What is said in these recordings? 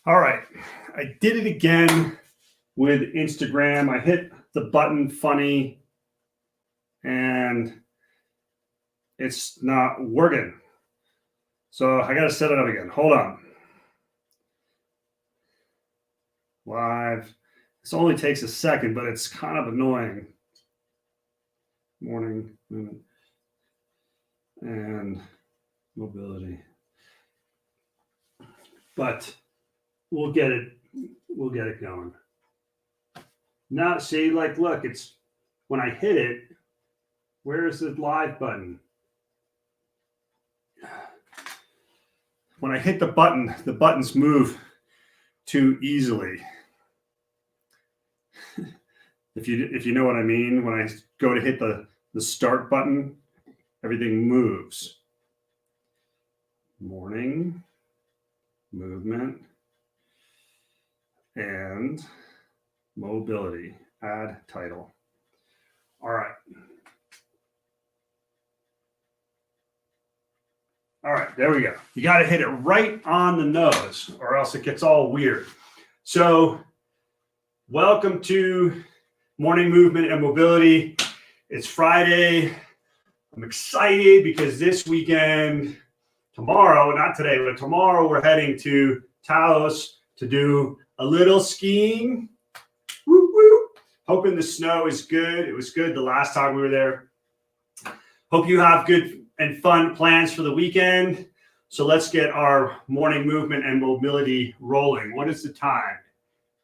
All right, I did it again with Instagram. I hit the button funny and it's not working. So I got to set it up again. Hold on. Live. This only takes a second, but it's kind of annoying. Morning movement and mobility. But we'll get it going. Now, see, like, look, it's when I hit it, where's the live button? When I hit the button, the buttons move too easily. If you know what I mean, when I go to hit the start button, everything moves. Morning, movement, and mobility. Add title. All right. All right, there we go. You got to hit it right on the nose or else it gets all weird. So welcome to Morning Movement and Mobility. It's Friday. I'm excited because this weekend, tomorrow, not today, but tomorrow, we're heading to Taos to do a little skiing. Woo, woo. Hoping the snow is good. It was good the last time we were there. Hope you have good and fun plans for the weekend. So let's get our morning movement and mobility rolling. What is the time?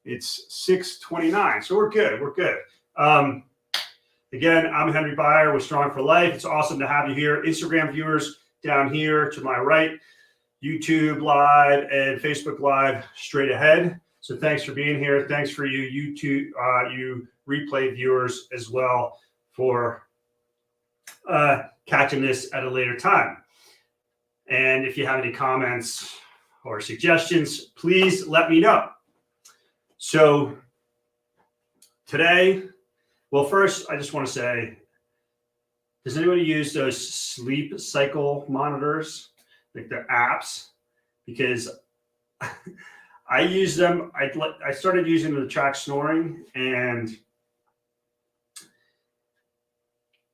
It's 6:29. So we're good. We're good. Again, I'm Henry Beyer with Strong for Life. It's awesome to have you here. Instagram viewers down here to my right, YouTube Live and Facebook Live straight ahead. So thanks for being here. Thanks for you YouTube, you replay viewers as well for catching this at a later time. And if you have any comments or suggestions, please let me know. So today, well, first, I just want to say, does anybody use those sleep cycle monitors, like the apps? Because I use them. I started using them to track snoring, and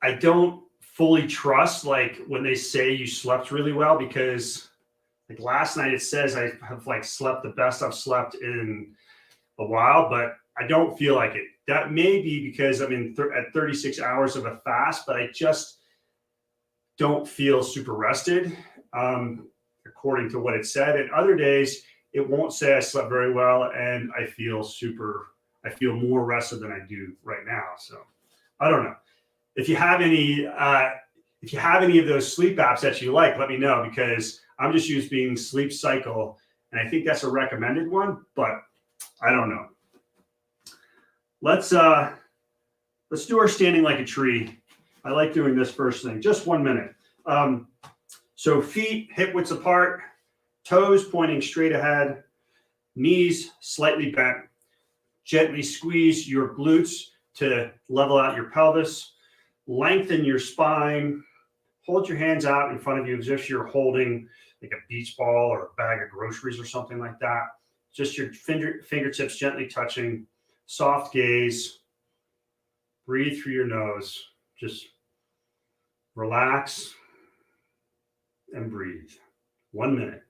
I don't fully trust like when they say you slept really well, because like last night it says I have like slept the best I've slept in a while, but I don't feel like it. That may be because I'm in at 36 hours of a fast, but I just don't feel super rested, according to what it said. And other days it won't say I slept very well, and I feel more rested than I do right now. So I don't know. If you have any of those sleep apps that you like, let me know, because I'm just using Sleep Cycle, and I think that's a recommended one, but I don't know. Let's do our standing like a tree. I like doing this first thing. Just 1 minute. So feet hip widths apart, toes pointing straight ahead, knees slightly bent. Gently squeeze your glutes to level out your pelvis. Lengthen your spine. Hold your hands out in front of you as if you're holding like a beach ball or a bag of groceries or something like that. Just your fingertips gently touching. Soft gaze. Breathe through your nose. Just relax and breathe. 1 minute.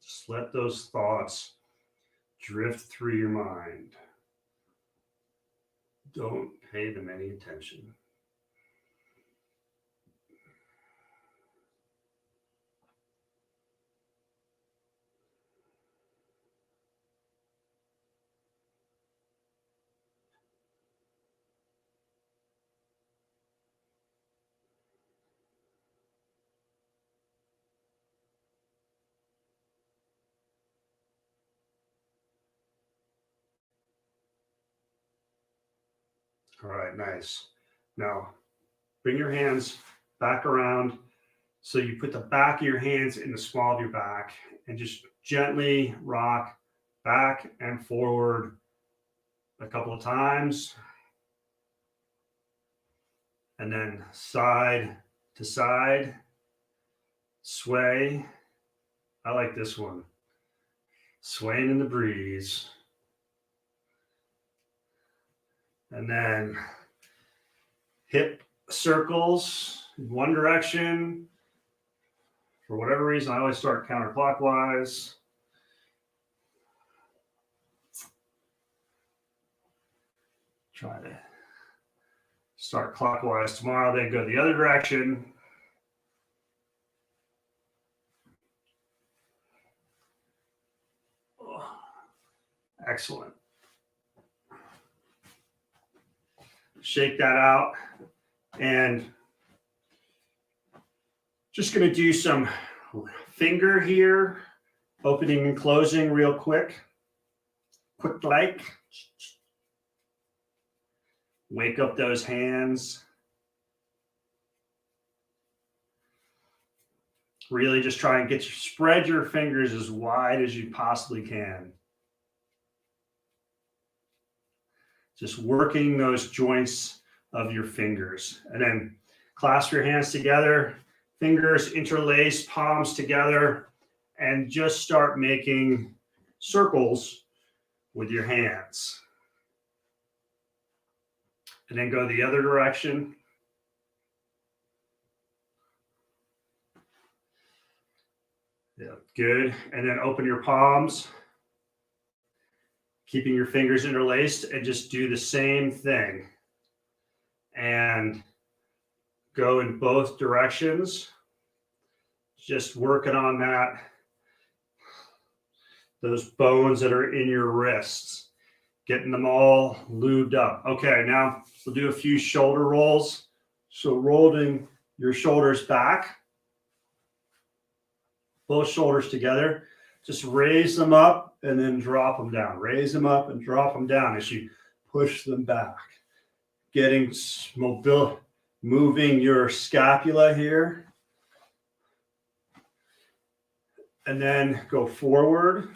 Just let those thoughts drift through your mind. Don't pay them any attention. All right, nice. Now, bring your hands back around. So you put the back of your hands in the small of your back and just gently rock back and forward a couple of times. And then side to side, sway. I like this one. Swaying in the breeze. And then hip circles in one direction. For whatever reason, I always start counterclockwise. Try to start clockwise tomorrow, then go the other direction. Oh, excellent. Shake that out. And just going to do some finger here, opening and closing real quick. Quick like. Wake up those hands. Really just try and spread your fingers as wide as you possibly can. Just working those joints of your fingers. And then clasp your hands together, fingers interlaced, palms together, and just start making circles with your hands. And then go the other direction. Yeah, good. And then open your palms, keeping your fingers interlaced, and just do the same thing. And go in both directions. Just working on that, those bones that are in your wrists, getting them all lubed up. Okay, now we'll do a few shoulder rolls. So rolling your shoulders back, both shoulders together. Just raise them up and then drop them down. Raise them up and drop them down as you push them back. Getting mobile, moving your scapula here. And then go forward.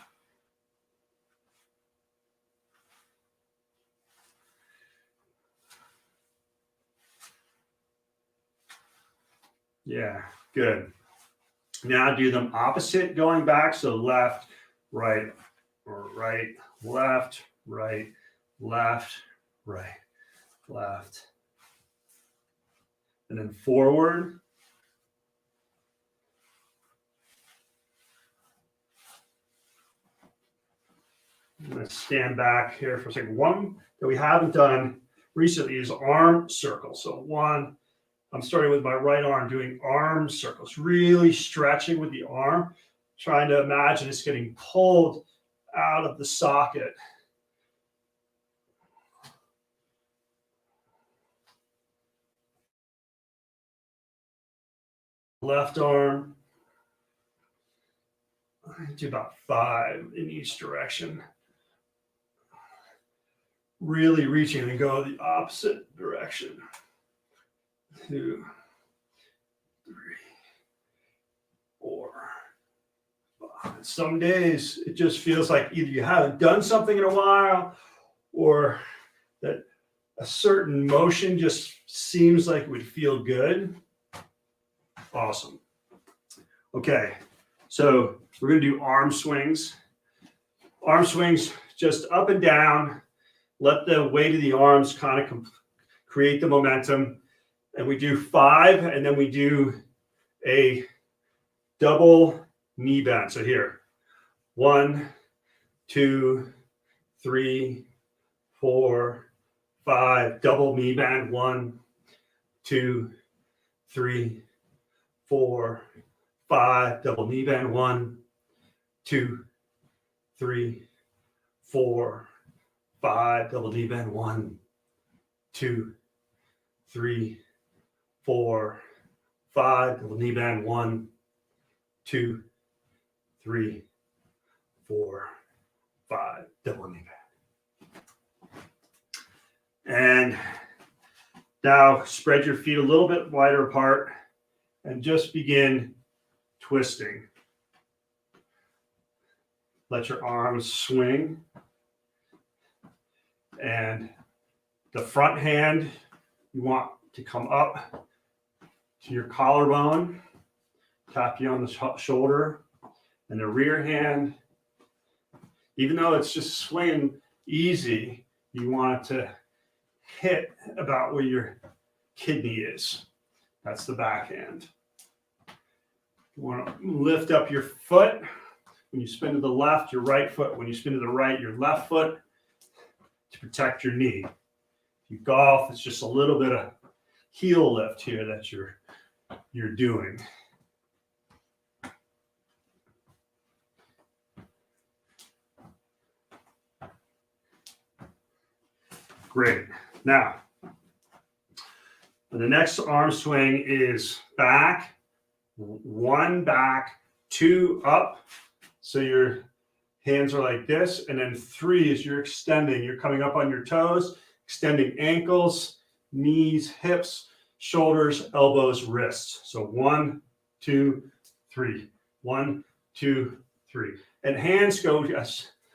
Yeah, good. Now do them opposite going back. So left, right, or right, left, right, left, right, left. And then forward. I'm going to stand back here for a second. One that we haven't done recently is arm circles. So one, I'm starting with my right arm, doing arm circles, really stretching with the arm, trying to imagine it's getting pulled out of the socket. Left arm, do about 5 in each direction. Really reaching and go the opposite direction. 2, 3, 4, 5. Some days it just feels like either you haven't done something in a while or that a certain motion just seems like it would feel good. Awesome. Okay, so we're going to do arm swings. Arm swings just up and down. Let the weight of the arms kind of create the momentum. And we do 5, and then we do a double knee bend. So here, 1, 2, 3, 4, 5, double knee bend. 1, 2, 3, 4, 5, double knee bend. 1, 2, 3, 4, 5, double knee bend. 1, 2, 3, 4, 5, double knee bend. 1, 2, 3, 4, 5, double knee bend. And now spread your feet a little bit wider apart. and just begin twisting. Let your arms swing. And the front hand, you want to come up to your collarbone, tap you on the shoulder. And the rear hand, even though it's just swinging easy, you want it to hit about where your kidney is. That's the backhand. You want to lift up your foot. When you spin to the left, your right foot. When you spin to the right, your left foot, to protect your knee. If you golf, it's just a little bit of heel lift here that you're doing. Great. Now, the next arm swing is back, 1 back, 2 up. So your hands are like this. And then 3 is you're extending. You're coming up on your toes, extending ankles, knees, hips, shoulders, elbows, wrists. So 1, 2, 3. 1, 2, 3. And hands go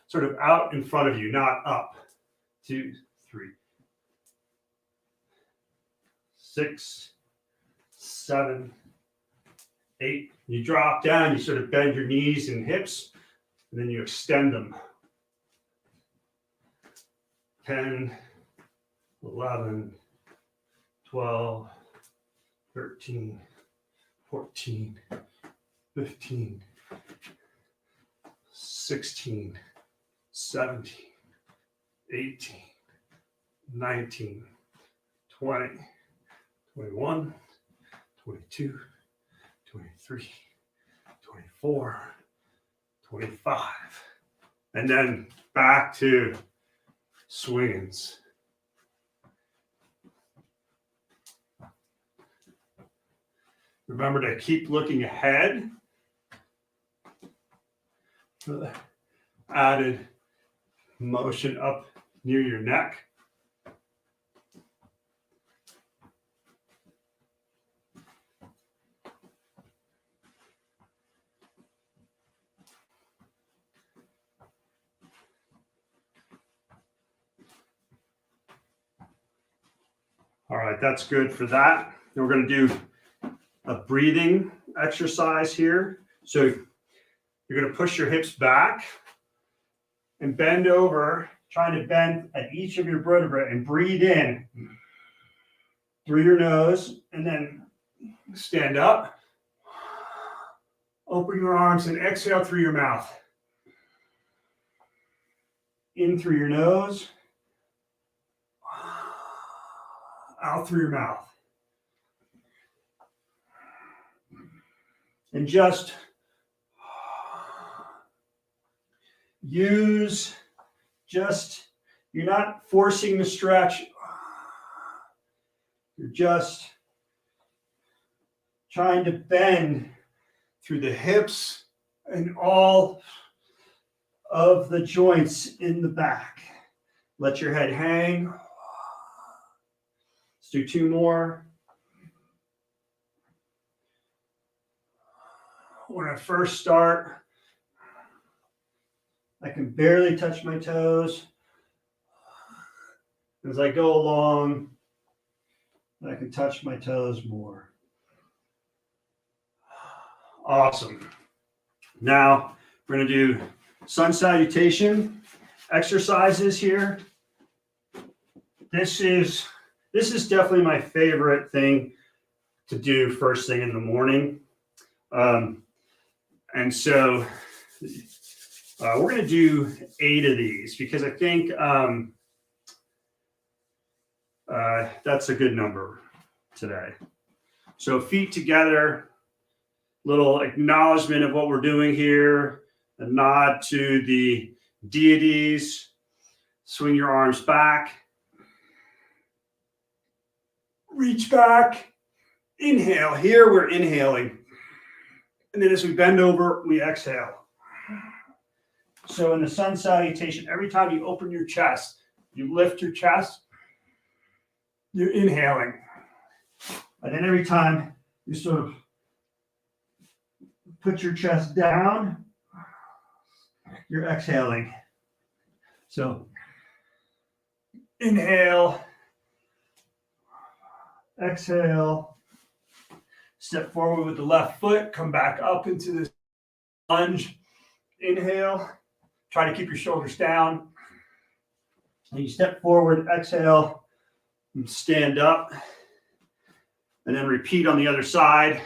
sort of out in front of you, not up. 2, 3. 6, 7, 8. You drop down, you sort of bend your knees and hips, and then you extend them. 10, 11, 12, 13, 14, 15, 16, 17, 18, 19, 20, 21, 22, 23, 24, 25. And then back to swings. Remember to keep looking ahead for the added motion up near your neck. All right, that's good for that. Then we're going to do a breathing exercise here. So you're going to push your hips back and bend over, trying to bend at each of your vertebrae and breathe in through your nose and then stand up. Open your arms and exhale through your mouth. In through your nose. Out through your mouth. And just you're not forcing the stretch. You're just trying to bend through the hips and all of the joints in the back. Let your head hang. Let's do 2 more. When I first start, I can barely touch my toes. As I go along, I can touch my toes more. Awesome. Now we're going to do sun salutation exercises here. This is definitely my favorite thing to do first thing in the morning. And so we're going to do 8 of these because I think that's a good number today. So feet together, little acknowledgement of what we're doing here, a nod to the deities. Swing your arms back. Reach back. Inhale. Here we're inhaling. And then as we bend over, we exhale. So in the sun salutation, every time you open your chest, you lift your chest, you're inhaling. And then every time you sort of put your chest down. You're exhaling. So inhale, exhale, step forward with the left foot, come back up into this lunge. Inhale, try to keep your shoulders down. And you step forward, exhale, and stand up. And then repeat on the other side.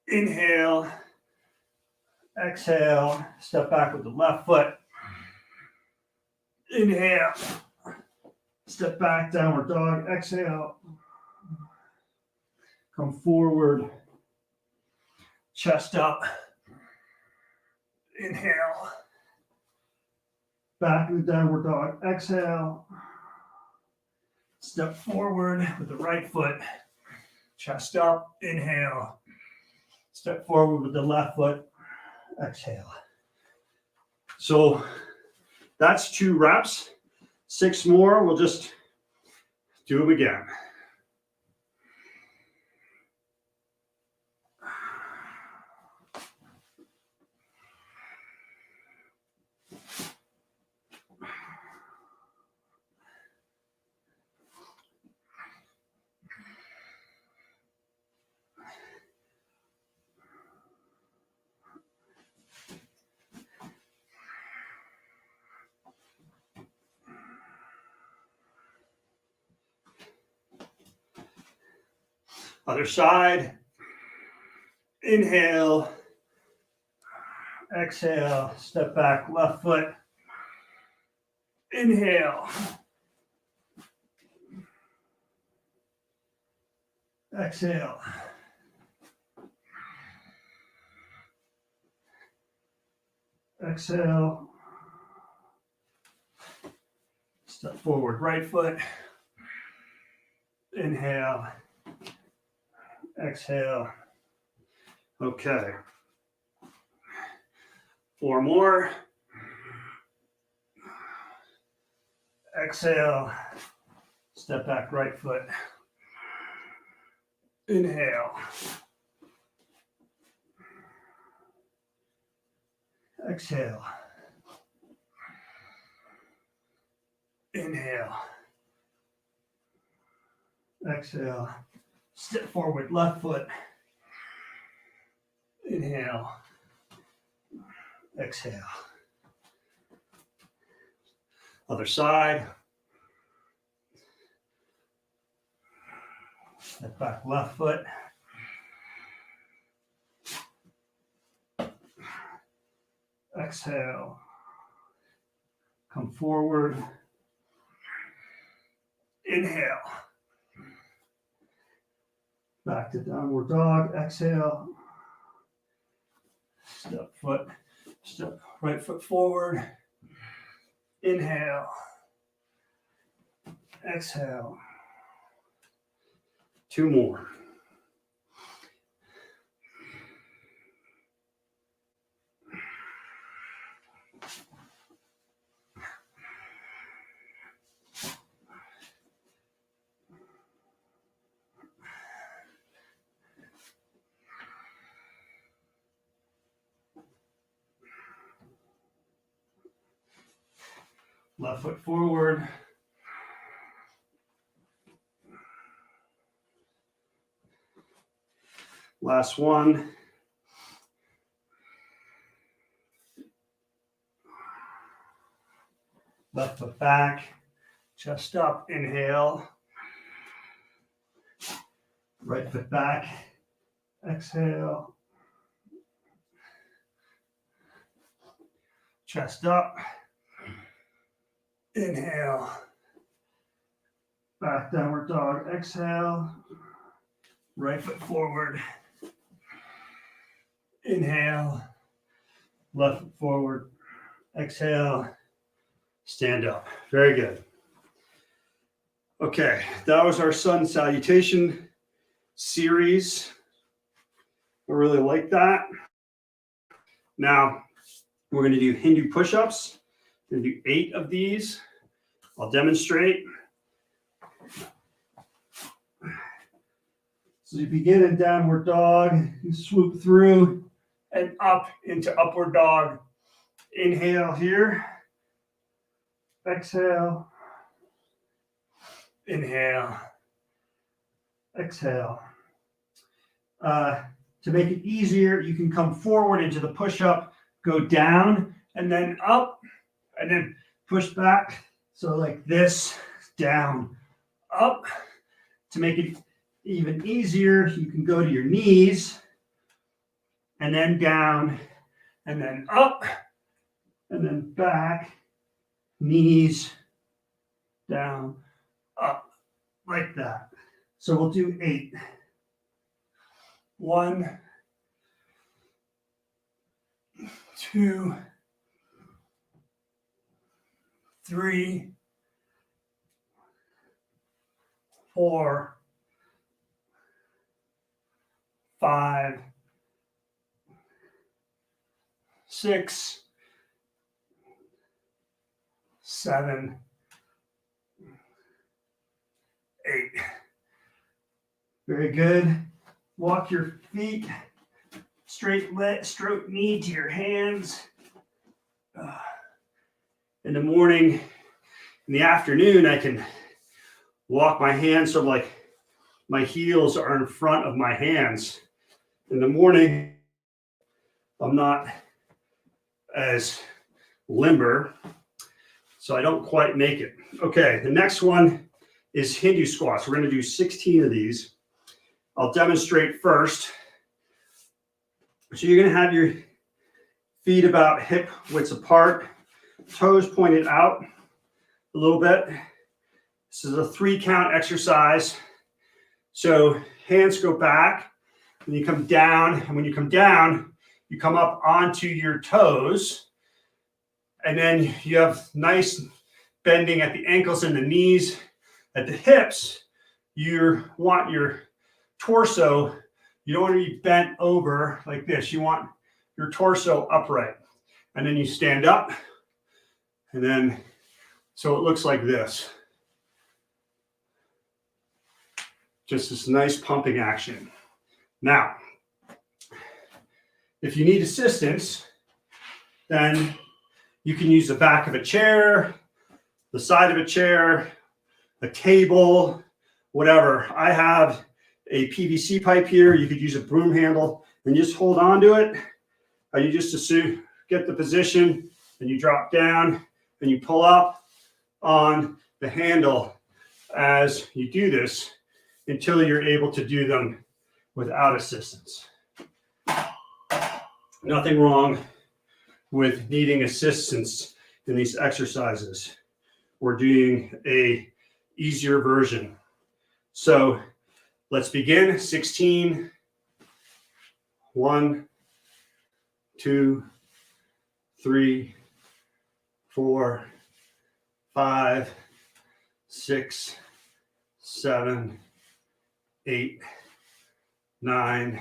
Inhale, exhale, step back with the left foot. Inhale, step back, downward dog, exhale. Come forward, chest up. Inhale, back in the downward dog, exhale. Step forward with the right foot, chest up, inhale. Step forward with the left foot, exhale. So that's 2 reps. 6 more, we'll just do them again. Other side. Inhale. Exhale. Step back, left foot. Inhale. Exhale. Exhale. Step forward, right foot. Inhale. Exhale. Okay. 4 more. Exhale. Step back, right foot. Inhale. Exhale. Inhale. Exhale. Step forward, left foot. Inhale. Exhale. Other side. Step back, left foot. Exhale. Come forward. Inhale. Back to downward dog. Exhale. Step right foot forward. Inhale. Exhale. 2 more. Left foot forward. Last one. Left foot back, chest up, inhale. Right foot back, exhale. Chest up, inhale. Back downward dog, exhale. Right foot forward. Inhale. Left foot forward. Exhale. Stand up. Very good. Okay, that was our sun salutation series. I really like that. Now, we're going to do Hindu push-ups. We're going to do 8 of these. I'll demonstrate. So you begin in downward dog, you swoop through and up into upward dog. Inhale here. Exhale. Inhale. Exhale. To make it easier, you can come forward into the push-up, go down, and then up, and then push back. So like this, down, up. To make it even easier, you can go to your knees, and then down, and then up, and then back, knees, down, up, like that. So we'll do 8. 1, 2, 3, 4, 5, 6, 7, 8. Very good. Walk your feet, straight knee to your hands. In the morning, in the afternoon, I can walk my hands so like my heels are in front of my hands. In the morning, I'm not as limber, so I don't quite make it. Okay, the next one is Hindu squats. We're going to do 16 of these. I'll demonstrate first. So you're going to have your feet about hip widths apart, toes pointed out a little bit. This is a 3 count exercise. So hands go back, and you come down, and when you come down, you come up onto your toes, and then you have nice bending at the ankles and the knees. At the hips, you want your torso, you don't want to be bent over like this. You want your torso upright. And then you stand up, and then, so it looks like this. Just this nice pumping action. Now, if you need assistance, then you can use the back of a chair, the side of a chair, a table, whatever. I have a PVC pipe here. You could use a broom handle and just hold on to it. You just assume, get the position, and you drop down and you pull up on the handle as you do this until you're able to do them without assistance. Nothing wrong with needing assistance in these exercises. We're doing a easier version. So let's begin. 16. 1, 2, 3, 4, 5, 6, 7, 8, 9,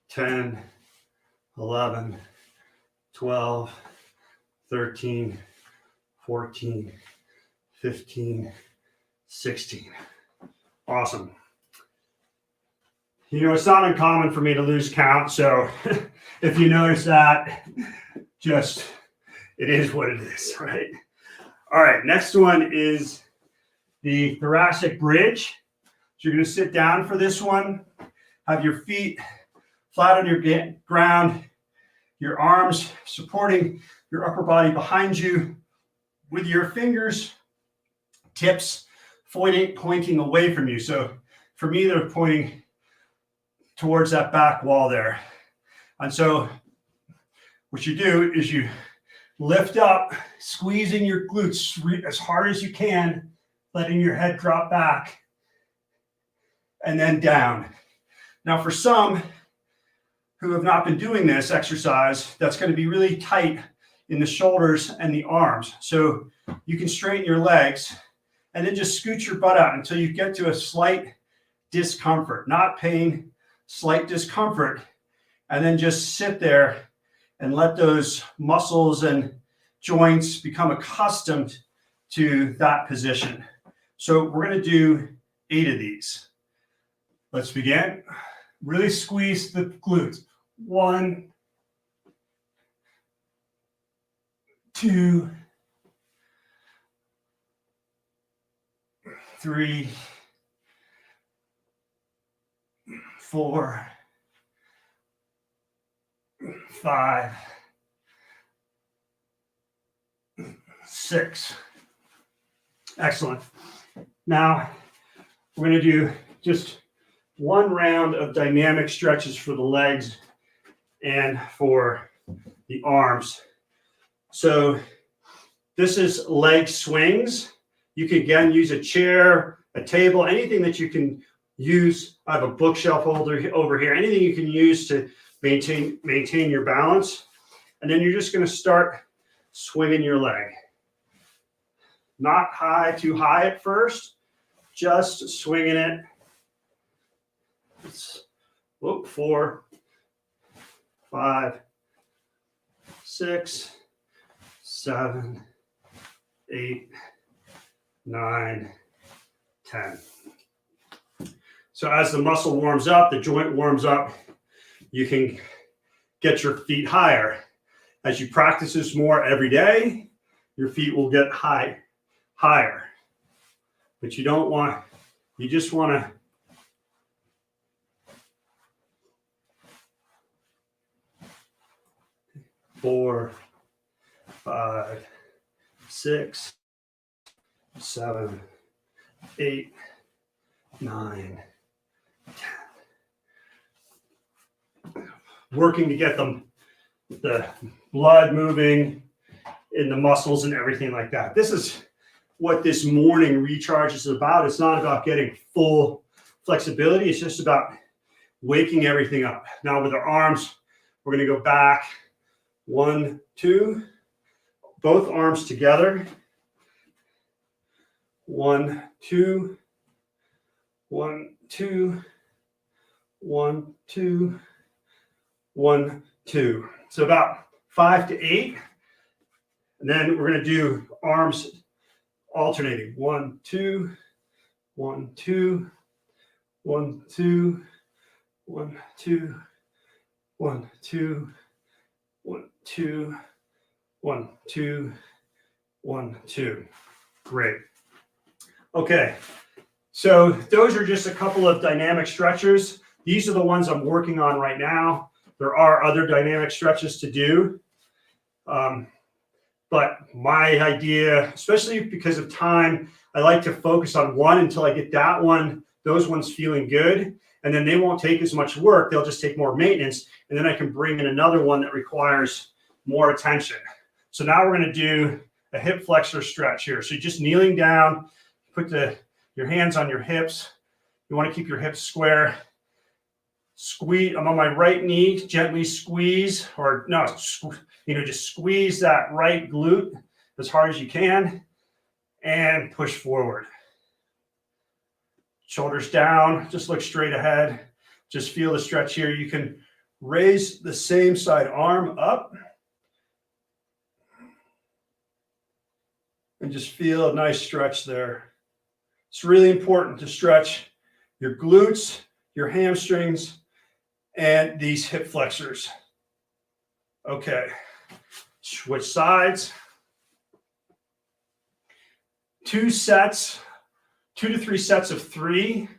10, 11, 12, 13, 14, 15, 16. Awesome. You know, it's not uncommon for me to lose count, so if you notice that, just, it is what it is, right? All right, next one is the thoracic bridge. So you're going to sit down for this one, have your feet flat on your ground, your arms supporting your upper body behind you with your fingers, tips pointing away from you. So for me, they're pointing towards that back wall there. And so what you do is you lift up, squeezing your glutes as hard as you can, letting your head drop back, and then down. Now for some who have not been doing this exercise, that's going to be really tight in the shoulders and the arms. So you can straighten your legs and then just scoot your butt out until you get to a slight discomfort, not pain, slight discomfort, and then just sit there and let those muscles and joints become accustomed to that position. So we're going to do 8 of these. Let's begin. Really squeeze the glutes. 1, 2, 3, 4, 5, 6. Excellent. Now we're going to do just one round of dynamic stretches for the legs and for the arms. So this is leg swings. You can again use a chair, a table, anything that you can use. I have a bookshelf holder over here. Anything you can use to maintain your balance. And then you're just going to start swinging your leg. Not too high at first, just swinging it. 4, 5, 6, 7, 8, 9, 10. So as the muscle warms up, the joint warms up, you can get your feet higher. As you practice this more every day, your feet will get higher. But you just want to four, 5, 6, 7, 8, 9, 10. Working to get the blood moving in the muscles and everything like that. This is what this morning recharge is about. It's not about getting full flexibility. It's just about waking everything up. Now with our arms, we're going to go back. 1, 2, both arms together. 1, 2, 1, 2, 1, 2, 1, 2. So about 5 to 8. And then we're going to do arms alternating. 1, 2, 1, 2, 1, 2, 1, 2, 1, 2, 1, 2, 1, 2, 1, 2. Great. Okay. So those are just a couple of dynamic stretchers. These are the ones I'm working on right now. There are other dynamic stretches to do. But my idea, especially because of time, I like to focus on one until I get those ones feeling good. And then they won't take as much work. They'll just take more maintenance. And then I can bring in another one that requires more attention. So now we're going to do a hip flexor stretch here. So you're just kneeling down, put your hands on your hips. You want to keep your hips square. Squeeze. I'm on my right knee. Gently squeeze, just squeeze that right glute as hard as you can, and push forward. Shoulders down. Just look straight ahead. Just feel the stretch here. You can raise the same side arm up, and just feel a nice stretch there. It's really important to stretch your glutes, your hamstrings, and these hip flexors. Okay, switch sides. 2 to 3 sets of 3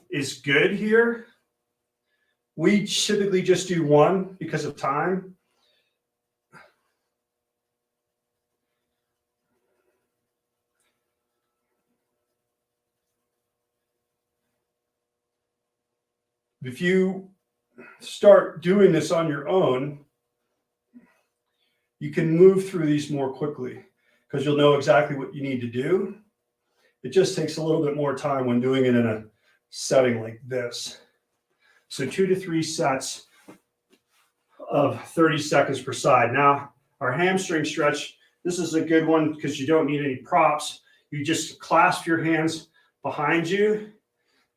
is good here. We typically just do 1 because of time. If you start doing this on your own, you can move through these more quickly because you'll know exactly what you need to do. It just takes a little bit more time when doing it in a setting like this. So 2 to 3 sets of 30 seconds per side. Now, our hamstring stretch, this is a good one because you don't need any props. You just clasp your hands behind you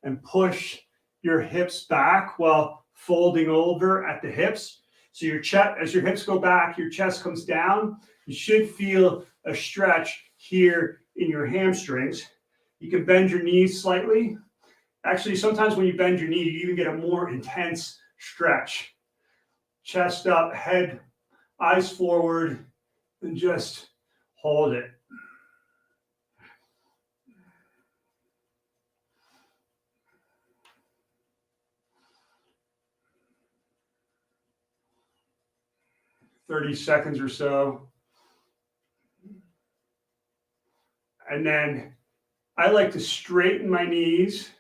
and push your hips back while folding over at the hips. So your chest, as your hips go back, your chest comes down. You should feel a stretch here in your hamstrings. You can bend your knees slightly Actually, sometimes when you bend your knee, you even get a more intense stretch. Chest up, head, eyes forward, and just hold it. "30 seconds or so. And then I like to straighten my knees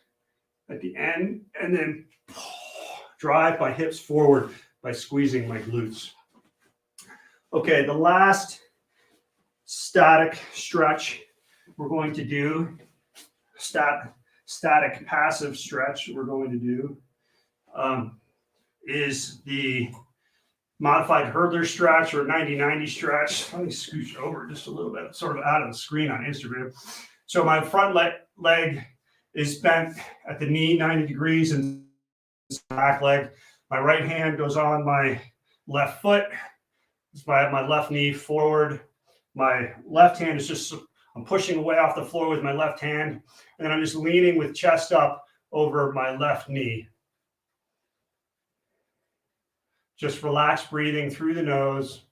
at the end and then drive my hips forward by squeezing my glutes. Okay, the last static stretch we're going to do, static passive stretch we're going to do, is the modified hurdler stretch or 90-90 stretch. Let me scooch over just a little bit, sort of out of the screen on Instagram. So my front leg is bent at the knee 90 degrees and back leg. My right hand goes on my left foot. My left knee forward. My left hand is just, I'm pushing away off the floor with my left hand. And then I'm just leaning with chest up over my left knee. Just relax breathing through the nose.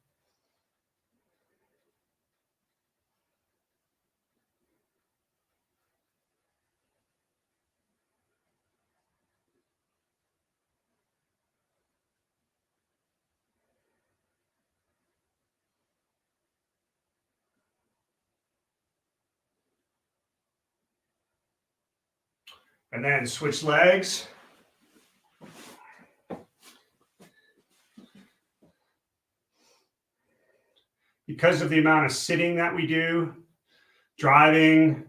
And then switch legs. Because of the amount of sitting that we do, driving,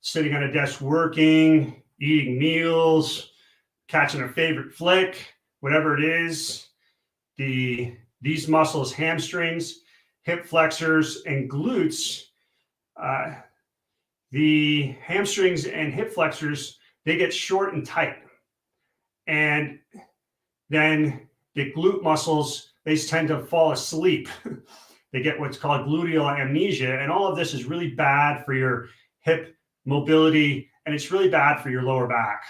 sitting on a desk working, eating meals, catching a favorite flick, whatever it is, these muscles, hamstrings, hip flexors, and glutes, the hamstrings and hip flexors, they get short and tight. And then the glute muscles, they tend to fall asleep. They get what's called gluteal amnesia. And all of this is really bad for your hip mobility, and it's really bad for your lower back.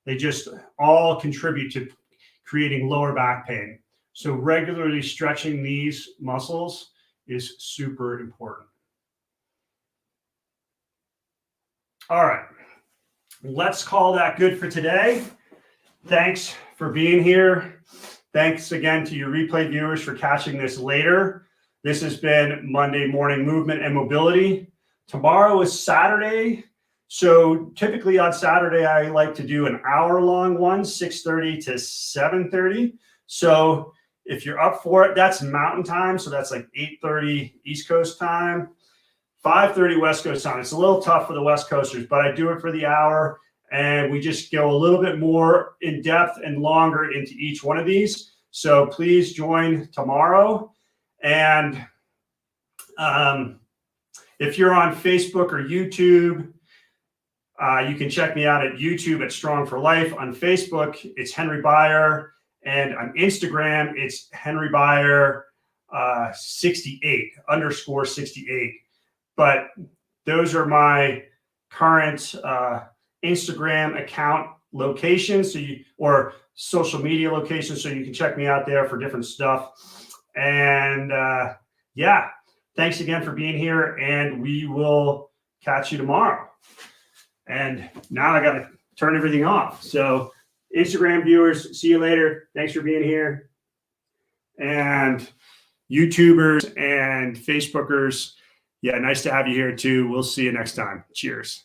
They just all contribute to creating lower back pain. So regularly stretching these muscles is super important. All right, let's call that good for today. Thanks for being here. Thanks again to your replay viewers for catching this later. This has been Monday Morning Movement and Mobility. Tomorrow is Saturday. So typically on Saturday, I like to do an hour-long one, 6:30 to 7:30. So if you're up for it, that's Mountain Time. So that's like 8:30 East Coast time, 5:30 West Coast time. It's a little tough for the West Coasters, but I do it for the hour. And we just go a little bit more in depth and longer into each one of these. So please join tomorrow. And if you're on Facebook or YouTube, you can check me out at YouTube at Strong for Life. On Facebook, it's Henry Beyer. And on Instagram, it's Henry Beyer 68 _68. But those are my current Instagram account locations, or social media locations. So you can check me out there for different stuff. And yeah, thanks again for being here, and we will catch you tomorrow. And now I got to turn everything off. So Instagram viewers, see you later. Thanks for being here. And YouTubers and Facebookers, yeah, nice to have you here too. We'll see you next time. Cheers.